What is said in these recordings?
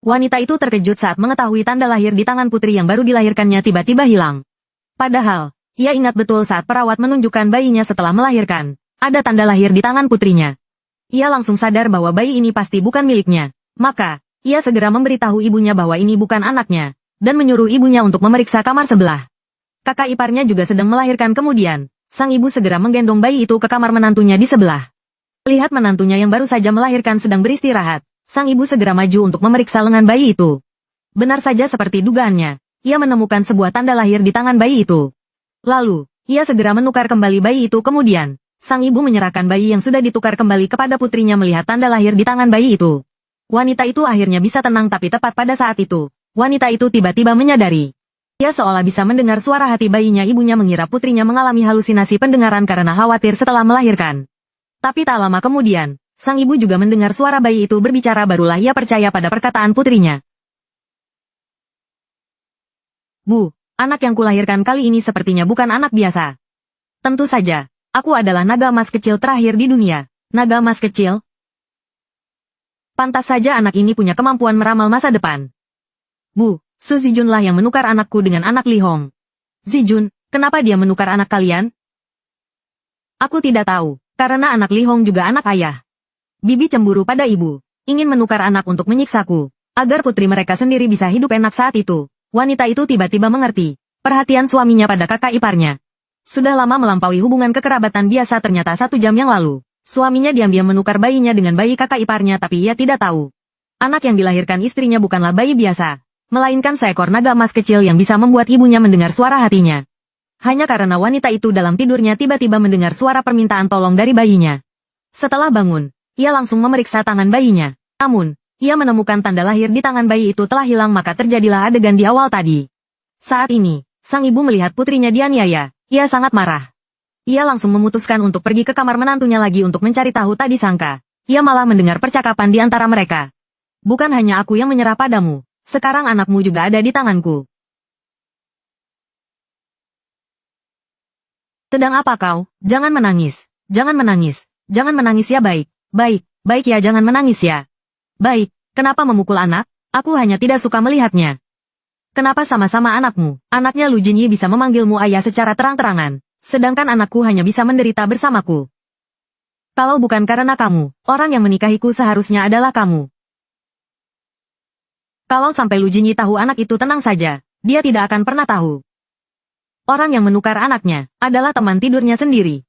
Wanita itu terkejut saat mengetahui tanda lahir di tangan putri yang baru dilahirkannya tiba-tiba hilang. Padahal, ia ingat betul saat perawat menunjukkan bayinya setelah melahirkan. Ada tanda lahir di tangan putrinya. Ia langsung sadar bahwa bayi ini pasti bukan miliknya. Maka, ia segera memberitahu ibunya bahwa ini bukan anaknya, dan menyuruh ibunya untuk memeriksa kamar sebelah. Kakak iparnya juga sedang melahirkan kemudian. Sang ibu segera menggendong bayi itu ke kamar menantunya di sebelah. Lihat menantunya yang baru saja melahirkan sedang beristirahat. Sang ibu segera maju untuk memeriksa lengan bayi itu. Benar saja seperti dugaannya, ia menemukan sebuah tanda lahir di tangan bayi itu. Lalu, ia segera menukar kembali bayi itu kemudian. Sang ibu menyerahkan bayi yang sudah ditukar kembali kepada putrinya melihat tanda lahir di tangan bayi itu. Wanita itu akhirnya bisa tenang tapi tepat pada saat itu, wanita itu tiba-tiba menyadari. Ia seolah bisa mendengar suara hati bayinya ibunya mengira putrinya mengalami halusinasi pendengaran karena khawatir setelah melahirkan. Tapi tak lama kemudian, sang ibu juga mendengar suara bayi itu berbicara barulah ia percaya pada perkataan putrinya. Bu, anak yang kulahirkan kali ini sepertinya bukan anak biasa. Tentu saja, aku adalah naga emas kecil terakhir di dunia. Naga emas kecil? Pantas saja anak ini punya kemampuan meramal masa depan. Bu, Su Zijun lah yang menukar anakku dengan anak Li Hong. Zijun, kenapa dia menukar anak kalian? Aku tidak tahu, karena anak Li Hong juga anak ayah. Bibi cemburu pada ibu, ingin menukar anak untuk menyiksaku, agar putri mereka sendiri bisa hidup enak saat itu. Wanita itu tiba-tiba mengerti perhatian suaminya pada kakak iparnya. Sudah lama melampaui hubungan kekerabatan biasa ternyata 1 jam yang lalu. Suaminya diam-diam menukar bayinya dengan bayi kakak iparnya tapi ia tidak tahu. Anak yang dilahirkan istrinya bukanlah bayi biasa, melainkan seekor naga emas kecil yang bisa membuat ibunya mendengar suara hatinya. Hanya karena wanita itu dalam tidurnya tiba-tiba mendengar suara permintaan tolong dari bayinya. Setelah bangun, ia langsung memeriksa tangan bayinya. Namun, ia menemukan tanda lahir di tangan bayi itu telah hilang maka terjadilah adegan di awal tadi. Saat ini, sang ibu melihat putrinya dianiaya, ia sangat marah. Ia langsung memutuskan untuk pergi ke kamar menantunya lagi untuk mencari tahu tak disangka. Ia malah mendengar percakapan di antara mereka. Bukan hanya aku yang menyerah padamu, sekarang anakmu juga ada di tanganku. Sedang apa kau? Jangan menangis. Jangan menangis. Jangan menangis ya baik. Baik ya jangan menangis ya. Baik, kenapa memukul anak? Aku hanya tidak suka melihatnya. Kenapa sama-sama anakmu? Anaknya Lu Jinyi bisa memanggilmu ayah secara terang-terangan. Sedangkan anakku hanya bisa menderita bersamaku. Kalau bukan karena kamu, orang yang menikahiku seharusnya adalah kamu. Kalau sampai Lu Jinyi tahu anak itu tenang saja, dia tidak akan pernah tahu. Orang yang menukar anaknya adalah teman tidurnya sendiri.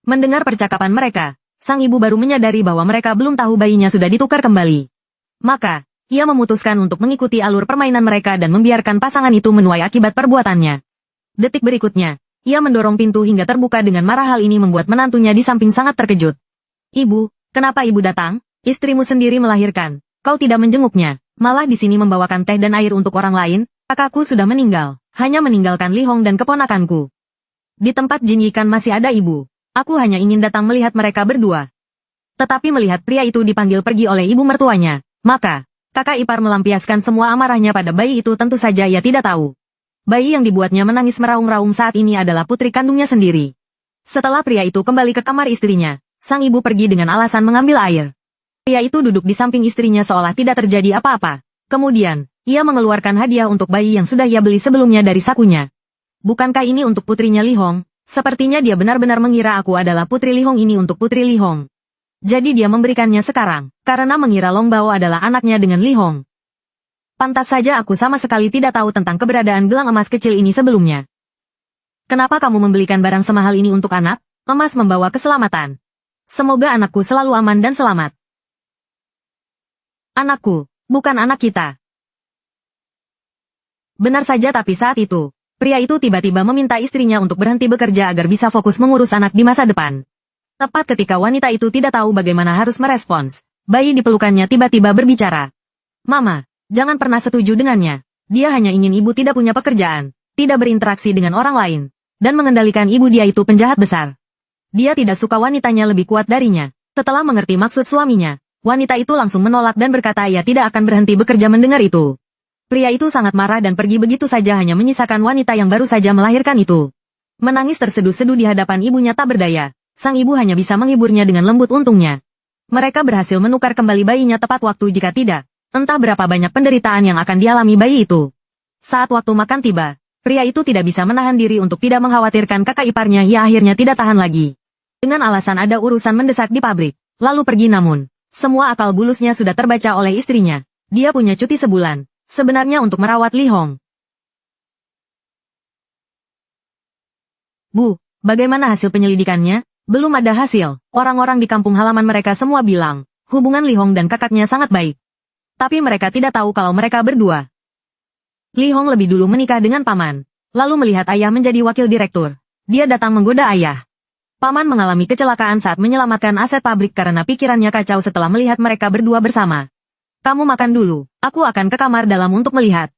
Mendengar percakapan mereka, sang ibu baru menyadari bahwa mereka belum tahu bayinya sudah ditukar kembali. Maka, ia memutuskan untuk mengikuti alur permainan mereka dan membiarkan pasangan itu menuai akibat perbuatannya. Detik berikutnya, ia mendorong pintu hingga terbuka dengan marah. Hal ini membuat menantunya di samping sangat terkejut. Ibu, kenapa ibu datang? Istrimu sendiri melahirkan. Kau tidak menjenguknya, malah di sini membawakan teh dan air untuk orang lain. Kakakku sudah meninggal, hanya meninggalkan Li Hong dan keponakanku. Di tempat Jin Yikan masih ada ibu. Aku hanya ingin datang melihat mereka berdua. Tetapi melihat pria itu dipanggil pergi oleh ibu mertuanya, maka, kakak ipar melampiaskan semua amarahnya pada bayi itu. Tentu saja ia tidak tahu. Bayi yang dibuatnya menangis meraung-raung saat ini adalah putri kandungnya sendiri. Setelah pria itu kembali ke kamar istrinya, sang ibu pergi dengan alasan mengambil air. Pria itu duduk di samping istrinya seolah tidak terjadi apa-apa. Kemudian, ia mengeluarkan hadiah untuk bayi yang sudah ia beli sebelumnya dari sakunya. Bukankah ini untuk putrinya Li Hong? Sepertinya dia benar-benar mengira aku adalah putri Li Hong. Ini untuk putri Li Hong. Jadi dia memberikannya sekarang, karena mengira Long Bao adalah anaknya dengan Li Hong. Pantas saja aku sama sekali tidak tahu tentang keberadaan gelang emas kecil ini sebelumnya. Kenapa kamu membelikan barang semahal ini untuk anak? Emas membawa keselamatan. Semoga anakku selalu aman dan selamat. Anakku, bukan anak kita. Benar saja tapi saat itu, pria itu tiba-tiba meminta istrinya untuk berhenti bekerja agar bisa fokus mengurus anak di masa depan. Tepat ketika wanita itu tidak tahu bagaimana harus merespons, bayi di pelukannya tiba-tiba berbicara. Mama, jangan pernah setuju dengannya. Dia hanya ingin ibu tidak punya pekerjaan, tidak berinteraksi dengan orang lain, dan mengendalikan ibu. Dia itu penjahat besar. Dia tidak suka wanitanya lebih kuat darinya. Setelah mengerti maksud suaminya, wanita itu langsung menolak dan berkata ia tidak akan berhenti bekerja. Mendengar itu, pria itu sangat marah dan pergi begitu saja hanya menyisakan wanita yang baru saja melahirkan itu. Menangis terseduh-seduh di hadapan ibunya tak berdaya, sang ibu hanya bisa menghiburnya dengan lembut. Untungnya, mereka berhasil menukar kembali bayinya tepat waktu. Jika tidak, Entah berapa banyak penderitaan yang akan dialami bayi itu. Saat waktu makan tiba, pria itu tidak bisa menahan diri untuk tidak mengkhawatirkan kakak iparnya. Ia akhirnya tidak tahan lagi. Dengan alasan ada urusan mendesak di pabrik, lalu pergi namun, semua akal bulusnya sudah terbaca oleh istrinya. Dia punya cuti sebulan, sebenarnya untuk merawat Li Hong. Bu, bagaimana hasil penyelidikannya? Belum ada hasil. Orang-orang di kampung halaman mereka semua bilang, hubungan Li Hong dan kakaknya sangat baik. Tapi mereka tidak tahu kalau mereka berdua. Li Hong lebih dulu menikah dengan paman, lalu melihat ayah menjadi wakil direktur. Dia datang menggoda ayah. Paman mengalami kecelakaan saat menyelamatkan aset pabrik karena pikirannya kacau setelah melihat mereka berdua bersama. Kamu makan dulu, aku akan ke kamar dalam untuk melihat.